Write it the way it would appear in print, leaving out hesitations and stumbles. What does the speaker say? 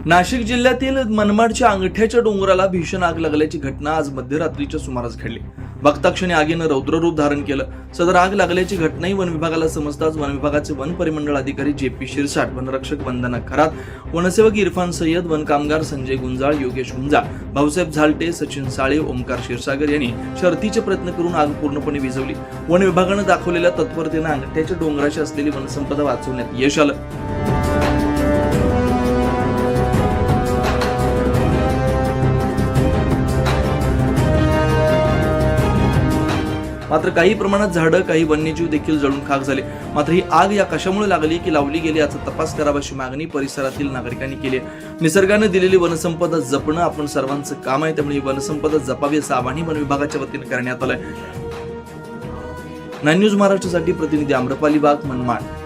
नाशिक जिल्ह्यातील मनमाडच्या अंगठ्याच्या डोंगराला भीषण आग लागल्याची घटना आज मध्यरात्रीच्या सुमारास घडली. बघताक्षणी आगीनं रौद्ररूप धारण केलं. सदर आग लागल्याची घटनाही वन विभागाला समजताच वन विभागाचे वन परिमंडळ अधिकारी JP शिरसाट, वनरक्षक वंदना खरात, वनसेवक इरफान सय्यद, वन कामगार संजय गुंजाळ, योगेश हुंजा, भाऊसाहेब झालटे, सचिन साळे, ओमकार क्षीरसागर यांनी शर्थीचे प्रयत्न करून आग पूर्णपणे विझवली. वन विभागानं दाखवलेल्या तत्परतेनं अंगठ्याच्या डोंगराची असलेली वनसंपदा वाचवण्यात यश आलं. मात्र काही प्रमाणात झाडं, काही वन्यजीव देखील जळून खाक झाले. मात्र ही आग या कशामुळे लागली की लावली गेली याचा तपास करावा अशी मागणी परिसरातील नागरिकांनी केली आहे. निसर्गाने दिलेली वनसंपदा जपणं आपण सर्वांचं काम आहे, त्यामुळे ही वनसंपदा जपावी असं आवाहन वन विभागाच्या वतीने करण्यात आलंय. 9 न्यूज महाराष्ट्रासाठी प्रतिनिधी आम्रपाली बाग, मनमाड.